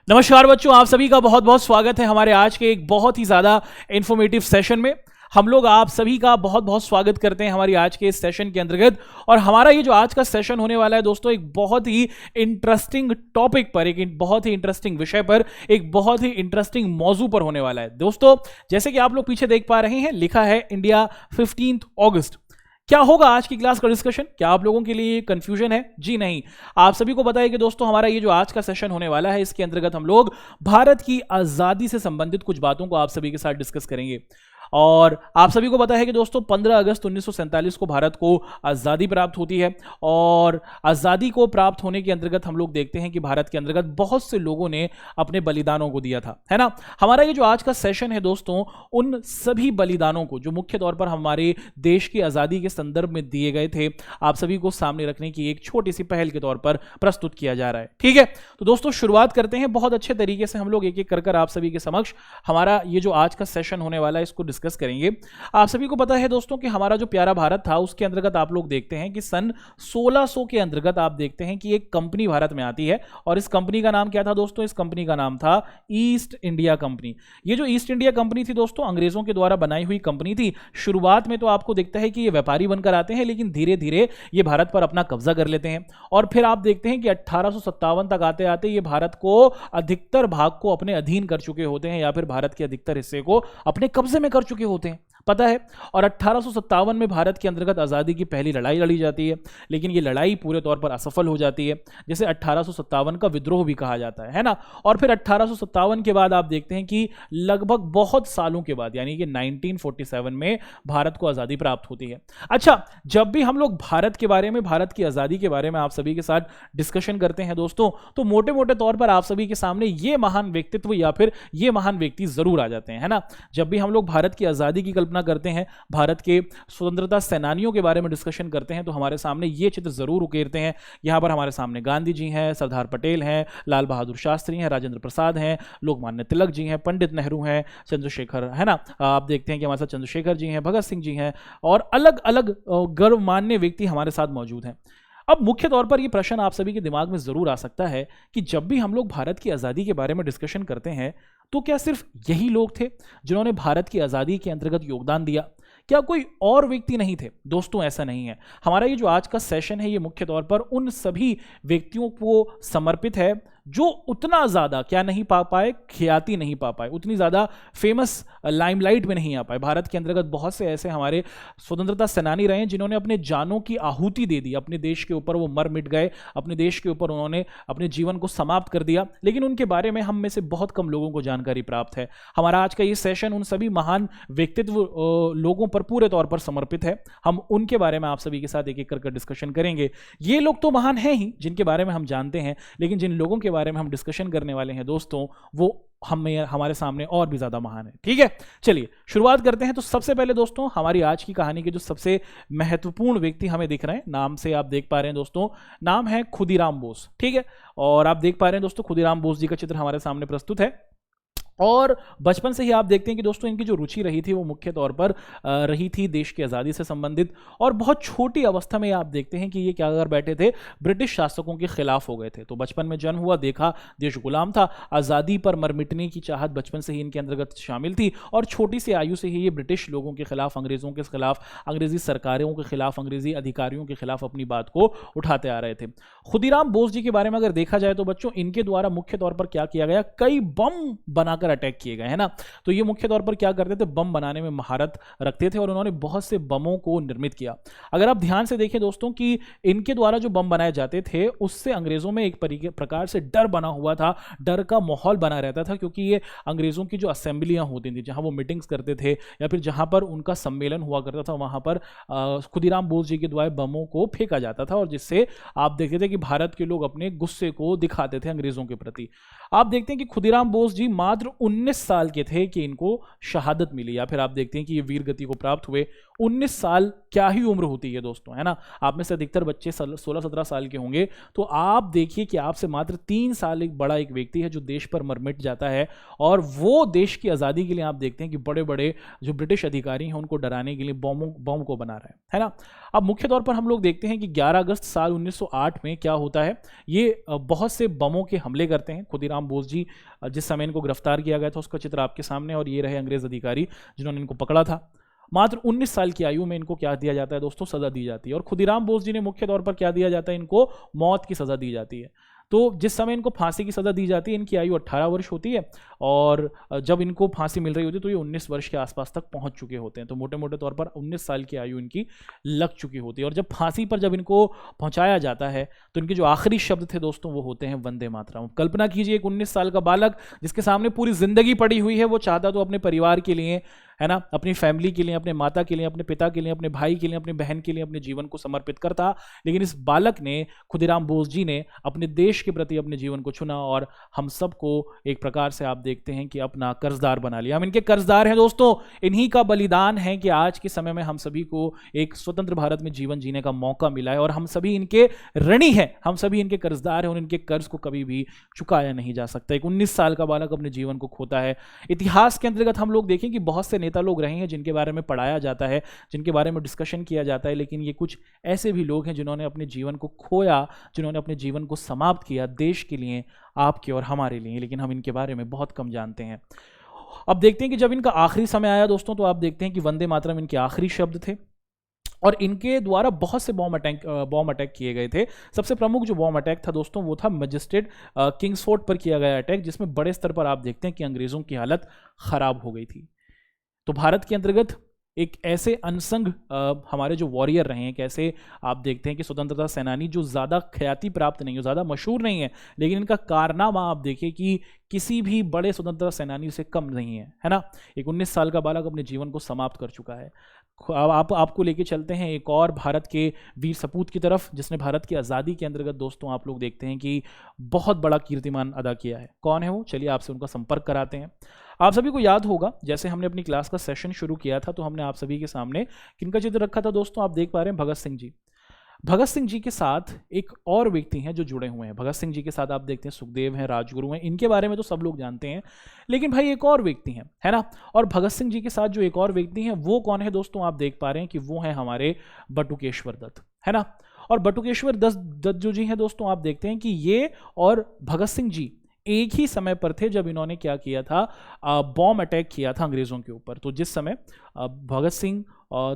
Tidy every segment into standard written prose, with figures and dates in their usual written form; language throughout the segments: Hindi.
नमस्कार बच्चों, आप सभी का बहुत बहुत स्वागत है हमारे आज के एक बहुत ही ज़्यादा इंफॉर्मेटिव सेशन में। हम लोग आप सभी का बहुत बहुत स्वागत करते हैं हमारी आज के इस सेशन के अंतर्गत। और हमारा ये जो आज का सेशन होने वाला है दोस्तों, एक बहुत ही इंटरेस्टिंग टॉपिक पर, एक बहुत ही इंटरेस्टिंग विषय पर, एक बहुत ही इंटरेस्टिंग मौजू पर होने वाला है दोस्तों। जैसे कि आप लोग पीछे देख पा रहे हैं, लिखा है इंडिया 15 अगस्त। क्या होगा आज की क्लास का डिस्कशन? क्या आप लोगों के लिए कंफ्यूजन है? जी नहीं, आप सभी को पता है कि दोस्तों हमारा ये जो आज का सेशन होने वाला है, इसके अंतर्गत हम लोग भारत की आजादी से संबंधित कुछ बातों को आप सभी के साथ डिस्कस करेंगे। और आप सभी को पता है कि दोस्तों 15 अगस्त 1947 को भारत को आज़ादी प्राप्त होती है। और आज़ादी को प्राप्त होने के अंतर्गत हम लोग देखते हैं कि भारत के अंतर्गत बहुत से लोगों ने अपने बलिदानों को दिया था, है ना। हमारा ये जो आज का सेशन है दोस्तों, उन सभी बलिदानों को जो मुख्य तौर पर हमारे देश की आज़ादी के संदर्भ में दिए गए थे, आप सभी को सामने रखने की एक छोटी सी पहल के तौर पर प्रस्तुत किया जा रहा है। ठीक है, तो दोस्तों शुरुआत करते हैं। बहुत अच्छे तरीके से हम लोग एक एक कर आप सभी के समक्ष हमारा ये जो आज का सेशन होने वाला है इसको डिस्कस करेंगे। आप सभी को पता है दोस्तों कि हमारा जो प्यारा भारत था, उसके अंतर्गत आप लोग देखते हैं कि सन 1600 के अंतर्गत आप देखते हैं कि एक कंपनी भारत में आती है। और इस कंपनी का नाम क्या था दोस्तों? इस कंपनी का नाम था ईस्ट इंडिया कंपनी। ये जो ईस्ट इंडिया कंपनी थी दोस्तों, अंग्रेजों के द्वारा बनाई हुई कंपनी थी। शुरुआत में तो आपको दिखता है कि ये व्यापारी बनकर आते हैं, लेकिन धीरे धीरे ये भारत पर अपना कब्जा कर लेते हैं। और फिर आप देखते हैं कि 1857 तक आते आते ये भारत को अधिकतर भाग को अपने अधीन कर चुके होते हैं, या फिर भारत के अधिकतर हिस्से को अपने कब्जे में कर चुके होते हैं, पता है। और 1857 में भारत के अंतर्गत आज़ादी की पहली लड़ाई लड़ी जाती है, लेकिन ये लड़ाई पूरे तौर पर असफल हो जाती है, जिसे 1857 का विद्रोह भी कहा जाता है ना। और फिर 1857 के बाद आप देखते हैं कि लगभग बहुत सालों के बाद, यानी कि 1947 में भारत को आज़ादी प्राप्त होती है। अच्छा, जब भी हम लोग भारत के बारे में, भारत की आज़ादी के बारे में आप सभी के साथ डिस्कशन करते हैं दोस्तों, तो मोटे मोटे तौर पर आप सभी के सामने ये महान व्यक्तित्व या फिर ये महान व्यक्ति जरूर आ जाते हैं, है ना। जब भी हम लोग भारत की आज़ादी की करते हैं, भारत के स्वतंत्रता सेनानियों के बारे में डिस्कशन करते हैं, तो हमारे सामने ये चित्र जरूर उकेरते हैं। यहां पर हमारे सामने गांधी जी हैं, सरदार पटेल हैं, लाल बहादुर शास्त्री हैं, राजेंद्र प्रसाद हैं, लोकमान्य तिलक जी हैं, पंडित नेहरू हैं, चंद्रशेखर, है ना। आप देखते हैं कि हमारे साथ चंद्रशेखर जी हैं, भगत सिंह जी हैं, और अलग अलग गर्वमान्य व्यक्ति हमारे साथ मौजूद हैं। अब मुख्य तौर पर यह प्रश्न आप सभी के दिमाग में जरूर आ सकता है कि जब भी हम लोग भारत की आज़ादी के बारे में डिस्कशन करते हैं, तो क्या सिर्फ यही लोग थे जिन्होंने भारत की आज़ादी के अंतर्गत योगदान दिया? क्या कोई और व्यक्ति नहीं थे? दोस्तों ऐसा नहीं है। हमारा ये जो आज का सेशन है, ये मुख्य तौर पर उन सभी व्यक्तियों को समर्पित है जो उतना ज़्यादा क्या नहीं पा पाए, ख्याति नहीं पा पाए, उतनी ज़्यादा फेमस लाइमलाइट में नहीं आ पाए। भारत के अंतर्गत बहुत से ऐसे हमारे स्वतंत्रता सेनानी रहे हैं जिन्होंने अपने जानों की आहुति दे दी, अपने देश के ऊपर वो मर मिट गए, अपने देश के ऊपर उन्होंने अपने जीवन को समाप्त कर दिया, लेकिन उनके बारे में हम में से बहुत कम लोगों को जानकारी प्राप्त है। हमारा आज का ये सेशन उन सभी महान व्यक्तित्व लोगों पर पूरे तौर पर समर्पित है। हम उनके बारे में आप सभी के साथ एक एक कर डिस्कशन करेंगे। ये लोग तो महान हैं ही जिनके बारे में हम जानते हैं, लेकिन जिन लोगों के बारे में हम डिस्कशन करने वाले हैं दोस्तों, वो हमारे सामने और भी ज्यादा महान है। ठीक है, चलिए शुरुआत करते हैं। तो सबसे पहले दोस्तों, हमारी आज की कहानी के जो सबसे महत्वपूर्ण व्यक्ति हमें दिख रहे हैं, नाम से आप देख पा रहे हैं दोस्तों, नाम है खुदीराम बोस। ठीक है, और आप देख पा रहे हैं दोस्तों, खुदीराम बोस जी का चित्र हमारे सामने प्रस्तुत है। और बचपन से ही आप देखते हैं कि दोस्तों इनकी जो रुचि रही थी वो मुख्य तौर पर रही थी देश की आज़ादी से संबंधित। और बहुत छोटी अवस्था में आप देखते हैं कि ये क्या कर बैठे थे, ब्रिटिश शासकों के खिलाफ हो गए थे। तो बचपन में जन्म हुआ, देखा देश गुलाम था, आज़ादी पर मर मिटने की चाहत बचपन से ही इनके अंतर्गत शामिल थी। और छोटी सी आयु से ही ये ब्रिटिश लोगों के खिलाफ, अंग्रेज़ों के खिलाफ, अंग्रेजी सरकारों के खिलाफ, अंग्रेजी अधिकारियों के खिलाफ अपनी बात को उठाते आ रहे थे। खुदीराम बोस जी के बारे में अगर देखा जाए तो बच्चों, इनके द्वारा मुख्य तौर पर क्या किया गया, कई बम बनाकर अटैक किए गए, है ना। तो ये मुख्य तौर पर क्या करते थे, बम बनाने में महारत रखते थे, और उन्होंने बहुत से बमों को निर्मित किया। अगर आप ध्यान से देखें दोस्तों कि इनके द्वारा जो बम बनाए जाते थे, उससे अंग्रेजों में एक प्रकार से डर बना हुआ था, डर का माहौल बना रहता था, क्योंकि ये अंग्रेजों की जो असेंबलियां होती थी, जहां वो मीटिंग्स करते थे या फिर जहां पर उनका सम्मेलन हुआ करता था, वहां पर खुदीराम बोस जी के द्वारा बमों को फेंका जाता था, और जिससे आप देखते थे कि भारत के लोग अपने गुस्से को दिखाते थे अंग्रेजों के प्रति। आप देखते हैं कि खुदीराम बोस जी मात्र 19 साल के थे कि इनको शहादत मिली, या फिर आप देखते हैं कि ये वीर गति को प्राप्त हुए। 19 साल क्या ही उम्र होती है दोस्तों, है ना। आप में से अधिकतर बच्चे 16-17 साल के होंगे, तो आप देखिए कि आपसे मात्र 3 साल एक बड़ा एक व्यक्ति है जो देश पर मरमिट जाता है, और वो देश की आज़ादी के लिए आप देखते हैं कि बड़े बड़े जो ब्रिटिश अधिकारी हैं उनको डराने के लिए बम को बना रहे हैं, है ना। अब मुख्य तौर पर हम लोग देखते हैं कि 11 अगस्त साल 1908 में क्या होता है, ये बहुत से बमों के हमले करते हैं। खुदीराम बोस जी, जिस समय इनको गिरफ्तार किया गया था उसका चित्र आपके सामने, और ये रहे अंग्रेज अधिकारी जिन्होंने इनको पकड़ा था। मात्र 19 साल की आयु में इनको क्या दिया जाता है दोस्तों, सजा दी जाती है। और खुदीराम बोस जी ने मुख्य तौर पर क्या दिया जाता है, इनको मौत की सजा दी जाती है। तो जिस समय इनको फांसी की सजा दी जाती है, इनकी आयु 18 वर्ष होती है, और जब इनको फांसी मिल रही होती है तो ये 19 वर्ष के आसपास तक पहुंच चुके होते हैं। तो मोटे मोटे तौर पर 19 साल की आयु इनकी लग चुकी होती है। और जब फांसी पर जब इनको पहुंचाया जाता है तो इनके जो आखिरी शब्द थे दोस्तों वो होते हैं वंदे मातरम। कल्पना कीजिए एक 19 साल का बालक जिसके सामने पूरी जिंदगी पड़ी हुई है, वो चाहता तो अपने परिवार के लिए, है ना, अपनी फैमिली के लिए, अपने माता के लिए, अपने पिता के लिए, अपने भाई के लिए, अपनी बहन के लिए अपने जीवन को समर्पित करता, लेकिन इस बालक ने, खुदीराम बोस जी ने, अपने देश के प्रति अपने जीवन को चुना, और हम सबको एक प्रकार से आप देखते हैं कि अपना कर्जदार बना लिया। हम इनके कर्जदार हैं दोस्तों, इन्हीं का बलिदान है कि आज के समय में हम सभी को एक स्वतंत्र भारत में जीवन जीने का मौका मिला है, और हम सभी इनके ऋणी हैं, हम सभी इनके कर्जदार हैं, और इनके कर्ज को कभी भी चुकाया नहीं जा सकता। एक 19 साल का बालक अपने जीवन को खोता है। इतिहास के अंतर्गत हम लोग देखें कि बहुत से नेता लोग रहे हैं जिनके बारे में पढ़ाया जाता है, जिनके बारे में डिस्कशन किया जाता है, लेकिन ये कुछ ऐसे भी लोग हैं जिन्होंने अपने जीवन को खोया, जिन्होंने अपने जीवन को समाप्त किया देश के लिए, आपके और हमारे लिए, लेकिन हम इनके बारे में बहुत कम जानते हैं। अब देखते हैं कि जब इनका आखिरी समय आया दोस्तों, तो आप देखते हैं कि वंदे मातरम इनके आखिरी शब्द थे, और इनके द्वारा बहुत से बॉम्ब अटैक किए गए थे। सबसे प्रमुख जो बॉम्ब अटैक था दोस्तों वो था मजिस्ट्रेट किंग्सफोर्ड पर किया गया अटैक, जिसमें बड़े स्तर पर आप देखते हैं कि अंग्रेजों की हालत खराब हो गई थी। तो भारत के अंतर्गत एक ऐसे अनसंग हमारे जो वॉरियर रहे हैं, कैसे आप देखते हैं कि स्वतंत्रता सेनानी जो ज़्यादा ख्याति प्राप्त नहीं हो, ज़्यादा मशहूर नहीं है, लेकिन इनका कारनामा आप देखिए कि किसी भी बड़े स्वतंत्रता सेनानी से कम नहीं है ना। एक 19 साल का बालक अपने जीवन को समाप्त कर चुका है। अब आपको लेके चलते हैं एक और भारत के वीर सपूत की तरफ, जिसने भारत की आज़ादी के अंतर्गत दोस्तों आप लोग देखते हैं कि बहुत बड़ा कीर्तिमान अदा किया है। कौन है वो, चलिए आपसे उनका संपर्क कराते हैं। आप सभी को याद होगा जैसे हमने अपनी क्लास का सेशन शुरू किया था तो हमने आप सभी के सामने किनका चित्र रखा था दोस्तों, आप देख पा रहे हैं भगत सिंह जी। भगत सिंह जी के साथ एक और व्यक्ति हैं जो जुड़े हुए हैं। भगत सिंह जी के साथ आप देखते हैं सुखदेव हैं, राजगुरु हैं, इनके बारे में तो सब लोग जानते हैं, लेकिन भाई एक और व्यक्ति हैं, है ना। और भगत सिंह जी के साथ जो एक और व्यक्ति हैं वो कौन है दोस्तों, आप देख पा रहे हैं कि वो हैं हमारे बटुकेश्वर दत्त, है ना। और बटुकेश्वर दत्त जो जी हैं दोस्तों, आप देखते हैं कि ये और भगत सिंह जी एक ही समय पर थे जब इन्होंने क्या किया था, बॉम्ब अटैक किया था अंग्रेजों के ऊपर। तो जिस समय भगत सिंह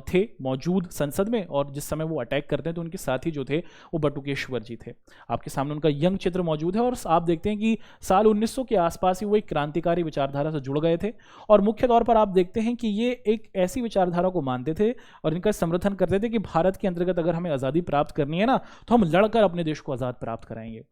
थे मौजूद संसद में और जिस समय वो अटैक करते हैं तो उनके साथी जो थे वो बटुकेश्वर जी थे। आपके सामने उनका यंग चित्र मौजूद है, और आप देखते हैं कि साल 1900 के आसपास ही वो एक क्रांतिकारी विचारधारा से जुड़ गए थे, और मुख्य तौर पर आप देखते हैं कि ये एक ऐसी विचारधारा को मानते थे और इनका समर्थन करते थे कि भारत के अंतर्गत अगर हमें आज़ादी प्राप्त करनी है ना, तो हम लड़कर अपने देश को आज़ाद प्राप्त कराएंगे।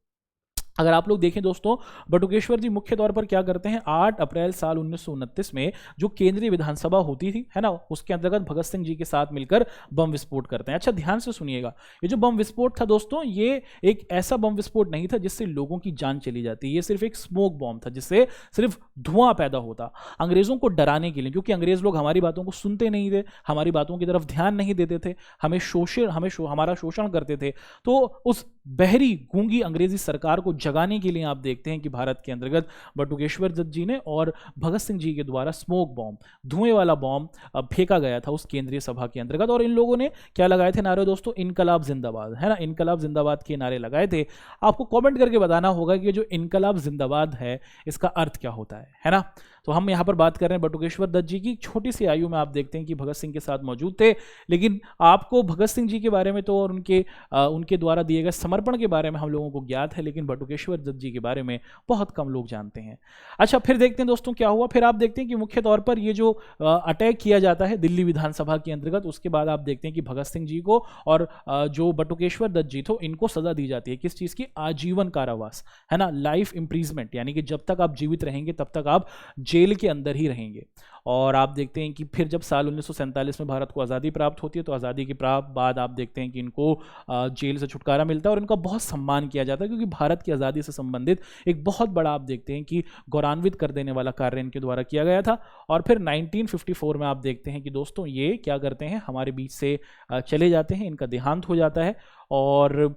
अगर आप लोग देखें दोस्तों, बटुकेश्वर जी मुख्य तौर पर क्या करते हैं, 8 अप्रैल साल 1929 में जो केंद्रीय विधानसभा होती थी, है ना, उसके अंतर्गत भगत सिंह जी के साथ मिलकर बम विस्फोट करते हैं। अच्छा ध्यान से सुनिएगा, ये जो बम विस्फोट था दोस्तों, ये एक ऐसा बम विस्फोट नहीं था जिससे लोगों की जान चली जाती, ये सिर्फ एक स्मोक बॉम्ब था जिससे सिर्फ धुआं पैदा होता, अंग्रेजों को डराने के लिए, क्योंकि अंग्रेज लोग हमारी बातों को सुनते नहीं थे, हमारी बातों की तरफ ध्यान नहीं देते थे, हमारा शोषण करते थे। तो उस बहरी गूंगी अंग्रेजी सरकार को जगाने के लिए आप देखते हैं कि भारत के अंतर्गत बटुकेश्वर दत्त जी ने और भगत सिंह जी के द्वारा स्मोक बॉम्ब, धुएं वाला बॉम्ब फेंका गया था उस केंद्रीय सभा के अंतर्गत। और इन लोगों ने क्या लगाए थे नारे दोस्तों, इनकलाब जिंदाबाद, है ना, इनकलाब जिंदाबाद के नारे लगाए थे। आपको कमेंट करके बताना होगा कि जो इनकलाब जिंदाबाद है इसका अर्थ क्या होता है ना। तो हम यहाँ पर बात कर रहे हैं बटुकेश्वर दत्त जी की। छोटी सी आयु में आप देखते हैं कि भगत सिंह के साथ मौजूद थे, लेकिन आपको भगत सिंह जी के बारे में तो और उनके द्वारा दिए गए समर्पण के बारे में हम लोगों को ज्ञात है, लेकिन बटुकेश्वर दत्त जी के बारे में बहुत कम लोग जानते हैं। अच्छा, फिर देखते हैं दोस्तों क्या हुआ। फिर आप देखते हैं कि मुख्य तौर पर ये जो अटैक किया जाता है दिल्ली विधानसभा के अंतर्गत, उसके बाद आप देखते हैं कि भगत सिंह जी को और जो बटुकेश्वर दत्त जी थे इनको सजा दी जाती है। किस चीज़ की, आजीवन कारावास, है ना, लाइफ इम्प्रीजमेंट, यानी कि जब तक आप जीवित रहेंगे तब तक आप जेल के अंदर ही रहेंगे। और आप देखते हैं कि फिर जब साल 1947 में भारत को आज़ादी प्राप्त होती है तो आज़ादी के बाद आप देखते हैं कि इनको जेल से छुटकारा मिलता है और इनका बहुत सम्मान किया जाता है, क्योंकि भारत की आज़ादी आज़ादी से संबंधित एक बहुत बड़ा आप देखते हैं कि गौरवान्वित कर देने वाला कार्य इनके द्वारा किया गया था। और फिर 1954 में आप देखते हैं कि दोस्तों ये क्या करते हैं, हमारे बीच से चले जाते हैं, इनका देहांत हो जाता है। और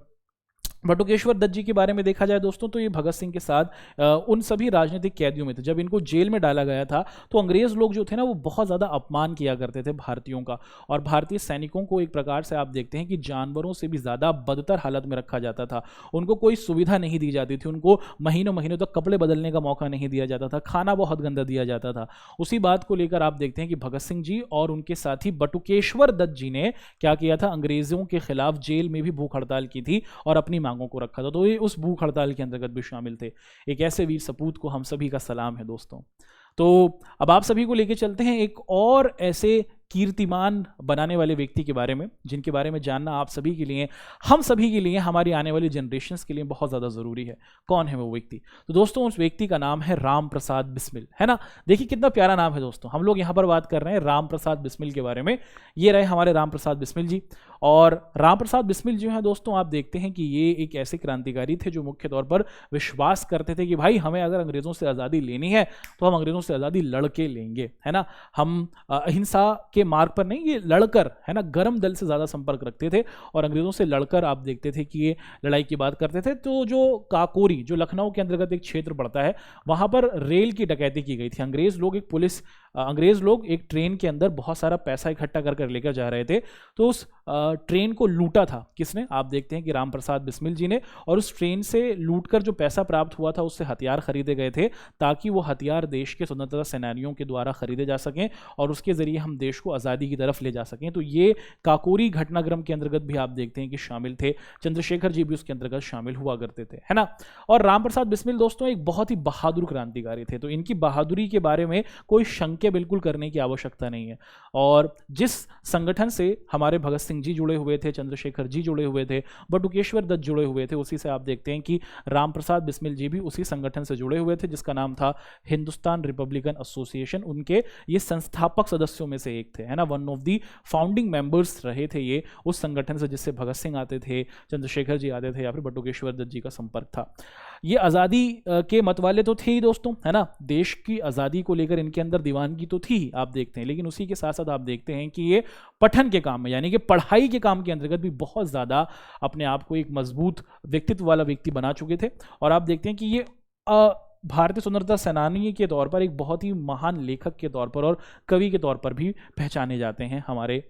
बटुकेश्वर दत्त जी के बारे में देखा जाए दोस्तों तो ये भगत सिंह के साथ उन सभी राजनीतिक कैदियों में थे। जब इनको जेल में डाला गया था तो अंग्रेज लोग जो थे ना वो बहुत ज़्यादा अपमान किया करते थे भारतीयों का, और भारतीय सैनिकों को एक प्रकार से आप देखते हैं कि जानवरों से भी ज़्यादा बदतर हालत में रखा जाता था। उनको कोई सुविधा नहीं दी जाती थी, उनको महीनों महीनों तक कपड़े बदलने का मौका नहीं दिया जाता था, खाना बहुत गंदा दिया जाता था। उसी बात को लेकर आप देखते हैं कि भगत सिंह जी और उनके साथी बटुकेश्वर दत्त जी ने क्या किया था, अंग्रेजों के खिलाफ जेल में भी भूख हड़ताल की थी और अपनी मांगों को रखा था। तो ये उस भूख हड़ताल के अंतर्गत भी शामिल थे। एक ऐसे वीर सपूत को हम सभी का सलाम है दोस्तों। तो अब आप सभी को लेके चलते हैं एक और ऐसे कीर्तिमान बनाने वाले व्यक्ति के बारे में, जिनके बारे में जानना आप सभी के लिए, हम सभी के लिए, हमारी आने वाली जनरेशन्स के लिए बहुत ज़्यादा ज़रूरी है। कौन है वो व्यक्ति? तो दोस्तों उस व्यक्ति का नाम है राम प्रसाद बिस्मिल, है ना। देखिए कितना प्यारा नाम है दोस्तों। हम लोग यहाँ पर बात कर रहे हैं राम प्रसाद बिस्मिल के बारे में। ये रहे हमारे राम प्रसाद बिस्मिल जी। और राम प्रसाद बिस्मिल जो है दोस्तों, आप देखते हैं कि ये एक ऐसे क्रांतिकारी थे जो मुख्य तौर पर विश्वास करते थे कि भाई हमें अगर अंग्रेज़ों से आज़ादी लेनी है तो हम अंग्रेज़ों से आज़ादी लड़के लेंगे, है ना। हम अहिंसा के मार्ग पर नहीं, ये लड़कर, है ना, गर्म दल से ज़्यादा संपर्क रखते थे और अंग्रेज़ों से लड़कर आप देखते थे कि ये लड़ाई की बात करते थे। तो जो काकोरी, जो लखनऊ के अंतर्गत एक क्षेत्र पड़ता है, वहाँ पर रेल की डकैती की गई थी। अंग्रेज़ लोग एक ट्रेन के अंदर बहुत सारा पैसा इकट्ठा कर लेकर जा रहे थे। तो उस ट्रेन को लूटा था किसने? आप देखते हैं कि राम प्रसाद बिस्मिल जी ने। और उस ट्रेन से लूटकर जो पैसा प्राप्त हुआ था उससे हथियार खरीदे गए थे, ताकि वो हथियार देश के स्वतंत्रता सेनानियों के द्वारा खरीदे जा सकें और उसके जरिए हम देश को आज़ादी की तरफ ले जा सकें। तो ये काकोरी घटनाक्रम के अंतर्गत भी आप देखते हैं कि शामिल थे। चंद्रशेखर जी भी उसके अंतर्गत शामिल हुआ करते थे, है ना। और राम प्रसाद बिस्मिल दोस्तों एक बहुत ही बहादुर क्रांतिकारी थे। तो इनकी बहादुरी के बारे में कोई शंका बिल्कुल करने की आवश्यकता नहीं है। और जिस संगठन से हमारे भगत सिंह जी जुड़े हुए थे, चंद्रशेखर जी जुड़े हुए थे, बटुकेश्वर दत्त जुड़े हुए थे, उसी से आप देखते हैं कि राम प्रसाद बिस्मिल जी भी उसी संगठन से जुड़े हुए थे जिसका नाम था हिंदुस्तान रिपब्लिकन एसोसिएशन। उनके ये संस्थापक सदस्यों में से एक थे, है ना। One of the founding members रहे थे ये उस संगठन से, जिससे भगत सिंह आते थे, चंद्रशेखर जी आते थे, या फिर बटुकेश्वर दत्त जी का संपर्क था। ये आज़ादी के मत वाले तो थे ही दोस्तों, है ना। देश की आज़ादी को लेकर इनके अंदर दीवानगी तो थी ही, आप देखते हैं। लेकिन उसी के साथ साथ आप देखते हैं कि ये पठन के काम में, यानी कि पढ़ाई के काम के अंतर्गत भी बहुत ज़्यादा अपने आप को एक मजबूत व्यक्तित्व वाला व्यक्ति बना चुके थे। और आप देखते हैं कि ये भारतीय स्वतंत्रता सेनानी के तौर पर एक बहुत ही महान लेखक के तौर पर और कवि के तौर पर भी पहचाने जाते हैं हमारे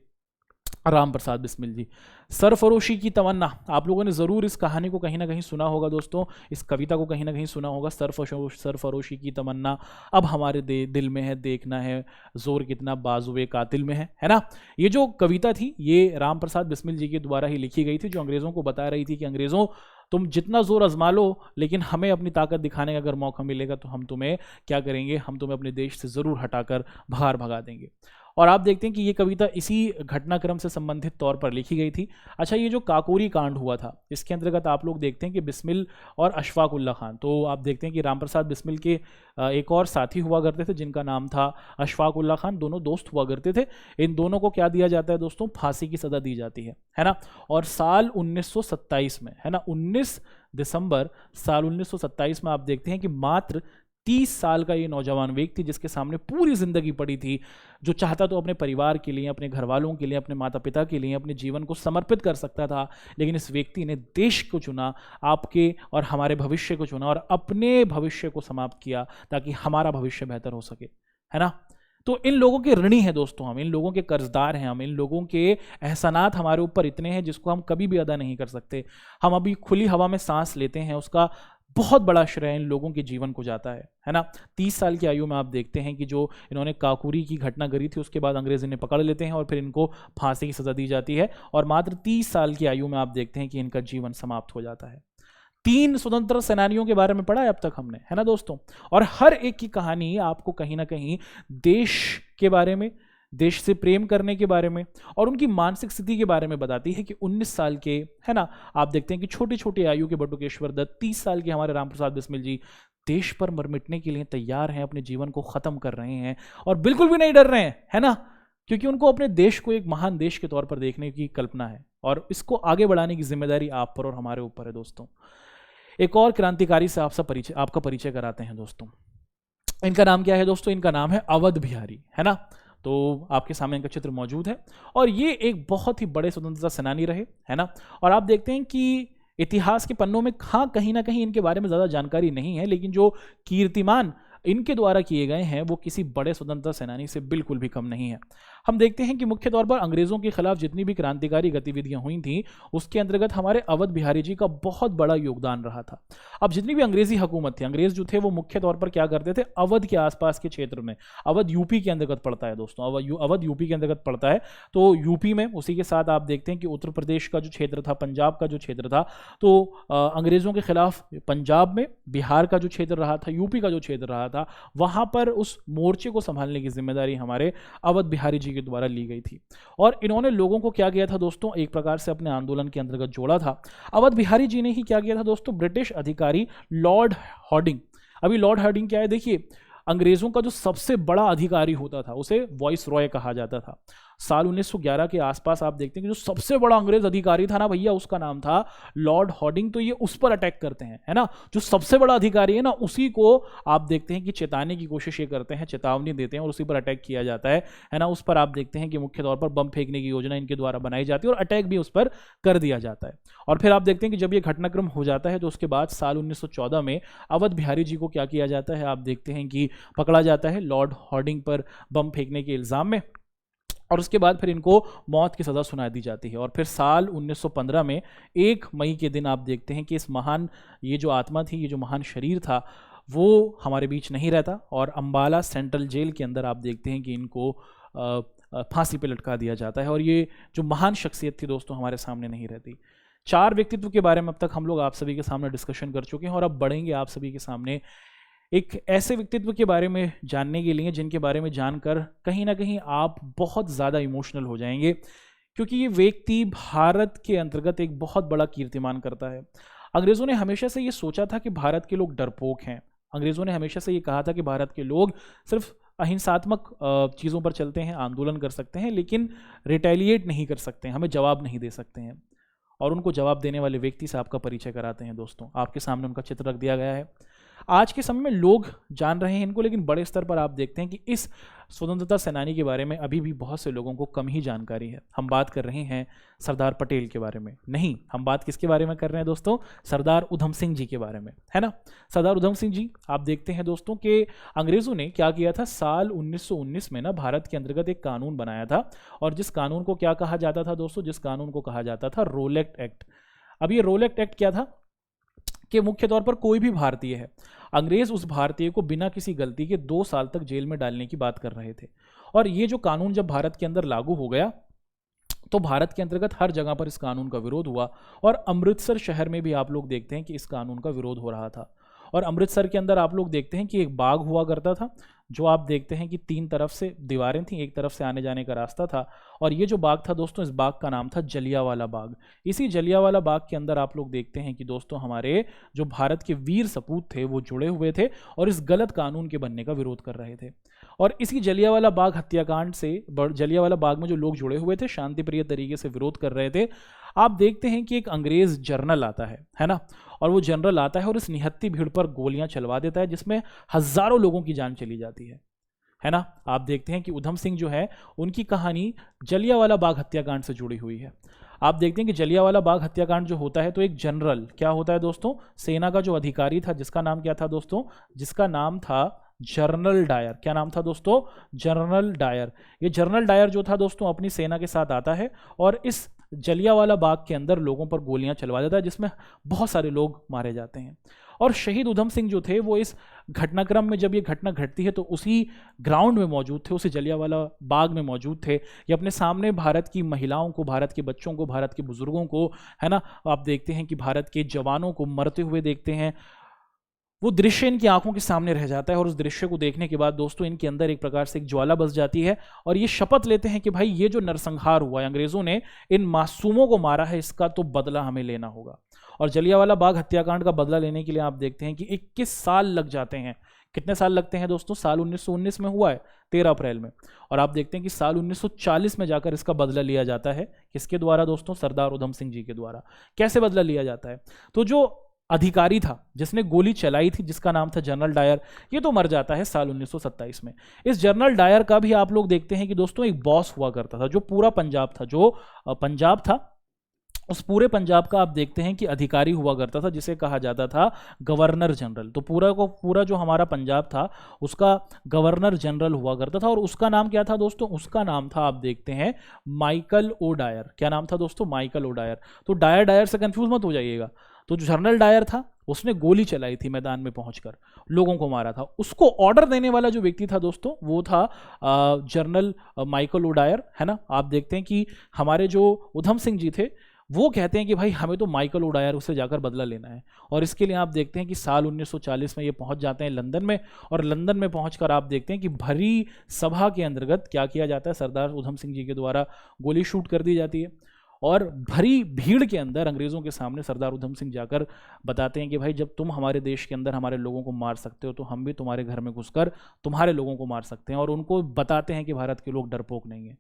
राम प्रसाद बिस्मिल जी। सरफरोशी की तमन्ना, आप लोगों ने ज़रूर इस कहानी को कहीं ना कहीं सुना होगा दोस्तों, इस कविता को कहीं ना कहीं सुना होगा। सरफरोशी की तमन्ना अब हमारे दिल में है, देखना है जोर कितना बाजुए कातिल में है ना। ये जो कविता थी ये राम प्रसाद बिस्मिल जी के द्वारा ही लिखी गई थी, जो अंग्रेज़ों को बता रही थी कि अंग्रेज़ों तुम जितना जोर आजमा लो, लेकिन हमें अपनी ताकत दिखाने का अगर मौका मिलेगा तो हम तुम्हें क्या करेंगे, हम तुम्हें अपने देश से ज़रूर हटाकर बाहर भगा देंगे। और आप देखते हैं कि ये कविता इसी घटनाक्रम से संबंधित तौर पर लिखी गई थी। अच्छा, ये जो काकोरी कांड हुआ था इसके अंतर्गत आप लोग देखते हैं कि बिस्मिल और अशफाक उल्ला खान, तो आप देखते हैं कि राम प्रसाद बिस्मिल के एक और साथी हुआ करते थे जिनका नाम था अशफाक उल्ला खान। दोनों दोस्त हुआ करते थे। इन दोनों को क्या दिया जाता है दोस्तों? फांसी की सज़ा दी जाती है ना। और साल 1927 में, है ना, 19 दिसंबर साल 1927 में आप देखते हैं कि मात्र 30 साल का ये नौजवान व्यक्ति, जिसके सामने पूरी जिंदगी पड़ी थी, जो चाहता तो अपने परिवार के लिए, अपने घर वालों के लिए, अपने माता पिता के लिए अपने जीवन को समर्पित कर सकता था, लेकिन इस व्यक्ति ने देश को चुना, आपके और हमारे भविष्य को चुना और अपने भविष्य को समाप्त किया ताकि हमारा भविष्य बेहतर हो सके, है ना। तो इन लोगों के ऋणी हैं दोस्तों हम, इन लोगों के कर्जदार हैं हम, इन लोगों के एहसानात हमारे ऊपर इतने हैं जिसको हम कभी भी अदा नहीं कर सकते। हम अभी खुली हवा में सांस लेते हैं, उसका बहुत बड़ा श्रेय इन लोगों के जीवन को जाता है ना। 30 साल की आयु में आप देखते हैं कि जो इन्होंने काकोरी की घटना करी थी उसके बाद अंग्रेज इन्हें पकड़ लेते हैं और फिर इनको फांसी की सज़ा दी जाती है और मात्र 30 साल की आयु में आप देखते हैं कि इनका जीवन समाप्त हो जाता है। 3 स्वतंत्र सेनानियों के बारे में पढ़ा है अब तक हमने, है ना दोस्तों। और हर एक की कहानी आपको कहीं ना कहीं देश के बारे में, देश से प्रेम करने के बारे में और उनकी मानसिक स्थिति के बारे में बताती है कि 19 साल के, है ना, आप देखते हैं कि छोटे छोटे आयु के बटुकेश्वर दत्त, 30 साल के हमारे राम प्रसाद बिस्मिल जी देश पर मर मिटने के लिए तैयार हैं, अपने जीवन को ख़त्म कर रहे हैं और बिल्कुल भी नहीं डर रहे हैं, है ना, क्योंकि उनको अपने देश को एक महान देश के तौर पर देखने की कल्पना है और इसको आगे बढ़ाने की जिम्मेदारी आप पर और हमारे ऊपर है दोस्तों। एक और क्रांतिकारी से आपका परिचय कराते हैं दोस्तों। इनका नाम क्या है दोस्तों? इनका नाम है अवध बिहारी, है ना। तो आपके सामने इनका चित्र मौजूद है और ये एक बहुत ही बड़े स्वतंत्रता सेनानी रहे, है ना। और आप देखते हैं कि इतिहास के पन्नों में हाँ कहीं ना कहीं इनके बारे में ज़्यादा जानकारी नहीं है, लेकिन जो कीर्तिमान इनके द्वारा किए गए हैं वो किसी बड़े स्वतंत्रता सेनानी से बिल्कुल भी कम नहीं है। हम देखते हैं कि मुख्य तौर पर अंग्रेजों के खिलाफ जितनी भी क्रांतिकारी गतिविधियां हुई थी उसके अंतर्गत हमारे अवध बिहारी जी का बहुत बड़ा योगदान रहा था। अब जितनी भी अंग्रेजी हुकूमत थी, अंग्रेज जो थे वो मुख्य तौर पर क्या करते थे, अवध के आसपास के क्षेत्र में, अवध यूपी के अंतर्गत पड़ता है दोस्तों, अवध यूपी के अंतर्गत पड़ता है। तो यूपी में उसी के साथ आप देखते हैं कि उत्तर प्रदेश का जो क्षेत्र था, पंजाब का जो क्षेत्र था, तो अंग्रेजों के खिलाफ पंजाब में, बिहार का जो क्षेत्र रहा था, यूपी का जो क्षेत्र रहा था, वहां पर उस मोर्चे को संभालने की जिम्मेदारी हमारे अवध बिहारी जी के द्वारा ली गई थी। और इन्होंने लोगों को क्या किया था दोस्तों, एक प्रकार से अपने आंदोलन के अंतर्गत जोड़ा था। अवध बिहारी जी ने ही क्या किया था दोस्तों, ब्रिटिश अधिकारी लॉर्ड हार्डिंग, अभी लॉर्ड हार्डिंग क्या है देखिए, अंग्रेजों का जो सबसे बड़ा अधिकारी होता था उसे वॉइस रॉय कहा जाता था। साल 1911 के आसपास आप देखते हैं कि जो सबसे बड़ा अंग्रेज अधिकारी था ना भैया, उसका नाम था लॉर्ड हार्डिंग। तो ये उस पर अटैक करते हैं, है ना, जो सबसे बड़ा अधिकारी है ना, उसी को आप देखते हैं कि चेताने की कोशिश ये करते हैं, चेतावनी देते हैं और उसी पर अटैक किया जाता है ना। उस पर आप देखते हैं कि मुख्य तौर पर बम फेंकने की योजना इनके द्वारा बनाई जाती है और अटैक भी उस पर कर दिया जाता है। और फिर आप देखते हैं कि जब ये घटनाक्रम हो जाता है तो उसके बाद साल 1914 में अवध बिहारी जी को क्या किया जाता है, आप देखते हैं कि पकड़ा जाता है लॉर्ड हार्डिंग पर बम फेंकने के इल्जाम में, और उसके बाद फिर इनको मौत की सज़ा सुना दी जाती है। और फिर साल 1915 में 1 मई के दिन आप देखते हैं कि इस महान, ये जो आत्मा थी, ये जो महान शरीर था, वो हमारे बीच नहीं रहता और अंबाला सेंट्रल जेल के अंदर आप देखते हैं कि इनको फांसी पे लटका दिया जाता है। और ये जो महान शख्सियत थी दोस्तों हमारे सामने नहीं रहती। 4 व्यक्तित्व के बारे में अब तक हम लोग आप सभी के सामने डिस्कशन कर चुके हैं और अब बढ़ेंगे आप सभी के सामने एक ऐसे व्यक्तित्व के बारे में जानने के लिए जिनके बारे में जानकर कहीं ना कहीं आप बहुत ज़्यादा इमोशनल हो जाएंगे, क्योंकि ये व्यक्ति भारत के अंतर्गत एक बहुत बड़ा कीर्तिमान करता है। अंग्रेज़ों ने हमेशा से ये सोचा था कि भारत के लोग डरपोक हैं। अंग्रेज़ों ने हमेशा से ये कहा था कि भारत के लोग सिर्फ अहिंसात्मक चीज़ों पर चलते हैं, आंदोलन कर सकते हैं, लेकिन रिटेलिएट नहीं कर सकते हैं, हमें जवाब नहीं दे सकते हैं। और उनको जवाब देने वाले व्यक्ति से आपका परिचय कराते हैं दोस्तों। आपके सामने उनका चित्र रख दिया गया है। आज के समय में लोग जान रहे हैं इनको, लेकिन बड़े स्तर पर आप देखते हैं कि इस स्वतंत्रता सेनानी के बारे में अभी भी बहुत से लोगों को कम ही जानकारी है। हम बात कर रहे हैं सरदार पटेल के बारे में, नहीं, हम बात किसके बारे में कर रहे हैं दोस्तों, सरदार उधम सिंह जी के बारे में, है ना। सरदार उधम सिंह जी, आप देखते हैं दोस्तों कि अंग्रेज़ों ने क्या किया था, साल 1919 में ना भारत के अंतर्गत एक कानून बनाया था, और जिस कानून को क्या कहा जाता था दोस्तों, जिस कानून को कहा जाता था रोलेक्ट एक्ट। अब ये रोलेक्ट एक्ट क्या था कि मुख्य तौर पर कोई भी भारतीय है, अंग्रेज उस भारतीय को बिना किसी गलती के 2 साल तक जेल में डालने की बात कर रहे थे। और ये जो कानून जब भारत के अंदर लागू हो गया तो भारत के अंतर्गत हर जगह पर इस कानून का विरोध हुआ, और अमृतसर शहर में भी आप लोग देखते हैं कि इस कानून का विरोध हो रहा था। और अमृतसर के अंदर आप लोग देखते हैं कि एक बाग हुआ करता था, जो आप देखते हैं कि 3 तरफ से दीवारें थीं, एक तरफ से आने जाने का रास्ता था, और ये जो बाग था दोस्तों, इस बाग का नाम था जलियांवाला बाग। इसी जलियांवाला बाग के अंदर आप लोग देखते हैं कि दोस्तों हमारे जो भारत के वीर सपूत थे वो जुड़े हुए थे और इस गलत कानून के बनने का विरोध कर रहे थे। और इसी जलियांवाला बाग हत्याकांड से, जलियांवाला बाग में जो लोग जुड़े हुए थे, शांतिप्रिय तरीके से विरोध कर रहे थे, आप देखते हैं कि एक अंग्रेज जर्नल आता है ना, और वो जनरल आता है और इस निहत्ती भीड़ पर गोलियां चलवा देता है, जिसमें हजारों लोगों की जान चली जाती है ना। आप देखते हैं कि उधम सिंह जो है उनकी कहानी जलियांवाला बाग हत्याकांड से जुड़ी हुई है। आप देखते हैं कि जलियांवाला बाग हत्याकांड जो होता है तो एक जनरल क्या होता है दोस्तों, सेना का जो अधिकारी था, जिसका नाम क्या था दोस्तों, जिसका नाम था जनरल डायर। क्या नाम था दोस्तों, जनरल डायर। ये जनरल डायर जो था दोस्तों अपनी सेना के साथ आता है और इस जलियांवाला बाग के अंदर लोगों पर गोलियां चलवा देता है, जिसमें बहुत सारे लोग मारे जाते हैं। और शहीद उधम सिंह जो थे वो इस घटनाक्रम में, जब ये घटना घटती है तो उसी ग्राउंड में मौजूद थे, उसी जलियांवाला बाग में मौजूद थे। ये अपने सामने भारत की महिलाओं को, भारत के बच्चों को, भारत के बुजुर्गों को, है ना, आप देखते हैं कि भारत के जवानों को मरते हुए देखते हैं। वो दृश्य इनकी आंखों के सामने रह जाता है और उस दृश्य को देखने के बाद दोस्तों इनके अंदर एक प्रकार से एक ज्वाला बस जाती है और ये शपथ लेते हैं कि भाई ये जो नरसंहार हुआ है, अंग्रेजों ने इन मासूमों को मारा है, इसका तो बदला हमें लेना होगा। और जलियांवाला बाग हत्याकांड का बदला लेने के लिए आप देखते हैं कि 21 साल लग जाते हैं। कितने साल लगते हैं दोस्तों, साल 1919 में हुआ है 13 अप्रैल में, और आप देखते हैं कि साल 1940 में जाकर इसका बदला लिया जाता है। किसके द्वारा दोस्तों, सरदार उधम सिंह जी के द्वारा। कैसे बदला लिया जाता है, तो जो अधिकारी था जिसने गोली चलाई थी, जिसका नाम था जनरल डायर, ये तो मर जाता है साल 1927 में। इस जनरल डायर का भी आप लोग देखते हैं कि दोस्तों एक बॉस हुआ करता था, जो पूरा पंजाब था, जो पंजाब था, उस पूरे पंजाब का आप देखते हैं कि अधिकारी हुआ करता था, जिसे कहा जाता था गवर्नर जनरल। तो पूरा को पूरा जो हमारा पंजाब था उसका गवर्नर जनरल हुआ करता था, और उसका नाम क्या था दोस्तों? उसका नाम था, आप देखते हैं, माइकल ओ डायर। क्या नाम था दोस्तों? Michael O Dyer. तो डायर डायर से कंफ्यूज मत हो जाइएगा। तो जो जनरल डायर था उसने गोली चलाई थी, मैदान में पहुंचकर लोगों को मारा था। उसको ऑर्डर देने वाला जो व्यक्ति था दोस्तों वो था जनरल माइकल ओ डायर, है ना। आप देखते हैं कि हमारे जो उधम सिंह जी थे वो कहते हैं कि भाई हमें तो माइकल ओ डायर उससे जाकर बदला लेना है, और इसके लिए आप देखते हैं कि साल 1940 में ये पहुंच जाते हैं लंदन में, और लंदन में पहुंचकर आप देखते हैं कि भरी सभा के अंतर्गत क्या किया जाता है, सरदार उधम सिंह जी के द्वारा गोली शूट कर दी जाती है, और भरी भीड़ के अंदर अंग्रेज़ों के सामने सरदार उधम सिंह जाकर बताते हैं कि भाई जब तुम हमारे देश के अंदर हमारे लोगों को मार सकते हो तो हम भी तुम्हारे घर में घुसकर तुम्हारे लोगों को मार सकते हैं, और उनको बताते हैं कि भारत के लोग डरपोक नहीं है।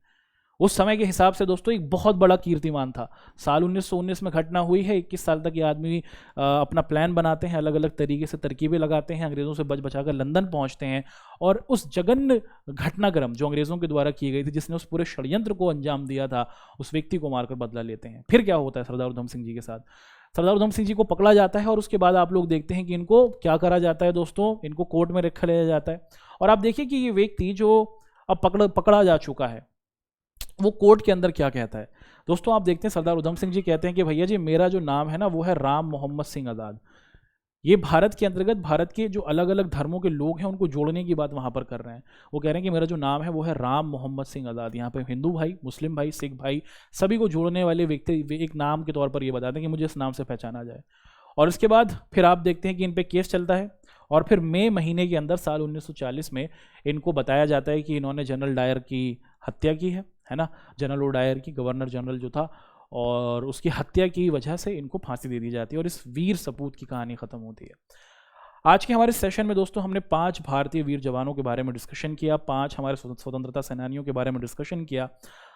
उस समय के हिसाब से दोस्तों एक बहुत बड़ा कीर्तिमान था। साल 1919 में घटना हुई है। 21 साल तक ये आदमी अपना प्लान बनाते हैं, अलग अलग तरीके से तरकीबें लगाते हैं, अंग्रेज़ों से बच बचाकर लंदन पहुंचते हैं, और उस जघन्य घटनाक्रम जो अंग्रेज़ों के द्वारा की गई थी, जिसने उस पूरे षड्यंत्र को अंजाम दिया था, उस व्यक्ति को मारकर बदला लेते हैं। फिर क्या होता है सरदार उधम सिंह जी के साथ? सरदार उधम सिंह जी को पकड़ा जाता है, और उसके बाद आप लोग देखते हैं कि इनको क्या करा जाता है दोस्तों? इनको कोर्ट में रखा लिया जाता है। और आप देखिए कि ये व्यक्ति जो अब पकड़ा जा चुका है वो कोर्ट के अंदर क्या कहता है दोस्तों? आप देखते हैं सरदार उधम सिंह जी कहते हैं कि भैया जी मेरा जो नाम है ना वो है राम मोहम्मद सिंह आज़ाद। ये भारत के अंतर्गत भारत के जो अलग अलग धर्मों के लोग हैं उनको जोड़ने की बात वहाँ पर कर रहे हैं। वो कह रहे हैं कि मेरा जो नाम है वो है राम मोहम्मद सिंह आज़ाद। यहाँ पे हिंदू भाई, मुस्लिम भाई, सिख भाई, सभी को जोड़ने वाले व्यक्ति एक नाम के तौर पर ये बताते हैं कि मुझे इस नाम से पहचाना जाए। और इसके बाद फिर आप देखते हैं कि इन पे केस चलता है, और फिर मई महीने के अंदर साल 1940 में इनको बताया जाता है कि इन्होंने जनरल डायर की हत्या की है ना। जनरल ओ डायर की, गवर्नर जनरल जो था, और उसकी हत्या की वजह से इनको फांसी दे दी जाती है, और इस वीर सपूत की कहानी खत्म होती है। आज के हमारे सेशन में दोस्तों हमने 5 भारतीय वीर जवानों के बारे में डिस्कशन किया, 5 हमारे स्वतंत्रता सेनानियों के बारे में डिस्कशन किया।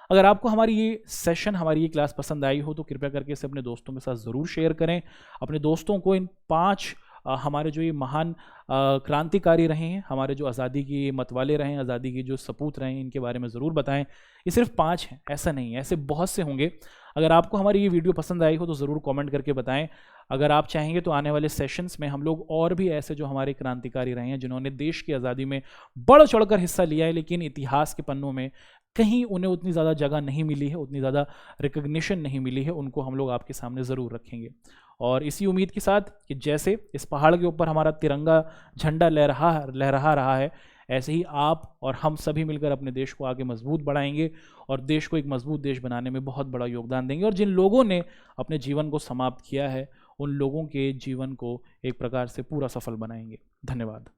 अगर आपको हमारी ये सेशन, हमारी ये क्लास पसंद आई हो तो कृपया करके इसे अपने दोस्तों के साथ ज़रूर शेयर करें। अपने दोस्तों को इन 5 हमारे जो ये महान क्रांतिकारी रहे हैं, हमारे जो आज़ादी की मतवाले रहे हैं, आज़ादी की जो सपूत रहे हैं, इनके बारे में ज़रूर बताएं। ये सिर्फ 5 हैं, ऐसा नहीं है, ऐसे बहुत से होंगे। अगर आपको हमारी ये वीडियो पसंद आई हो तो ज़रूर कमेंट करके बताएं। अगर आप चाहेंगे तो आने वाले सेशंस में हम लोग और भी ऐसे जो हमारे क्रांतिकारी रहे हैं, जिन्होंने देश की आज़ादी में बढ़ चढ़कर हिस्सा लिया है, लेकिन इतिहास के पन्नों में कहीं उन्हें उतनी ज़्यादा जगह नहीं मिली है, उतनी ज़्यादा रिकग्निशन नहीं मिली है, उनको हम लोग आपके सामने ज़रूर रखेंगे। और इसी उम्मीद के साथ कि जैसे इस पहाड़ के ऊपर हमारा तिरंगा झंडा लहरा रहा है, ऐसे ही आप और हम सभी मिलकर अपने देश को आगे मजबूत बढ़ाएंगे, और देश को एक मजबूत देश बनाने में बहुत बड़ा योगदान देंगे। और जिन लोगों ने अपने जीवन को समाप्त किया है, उन लोगों के जीवन को एक प्रकार से पूरा सफल बनाएंगे। धन्यवाद।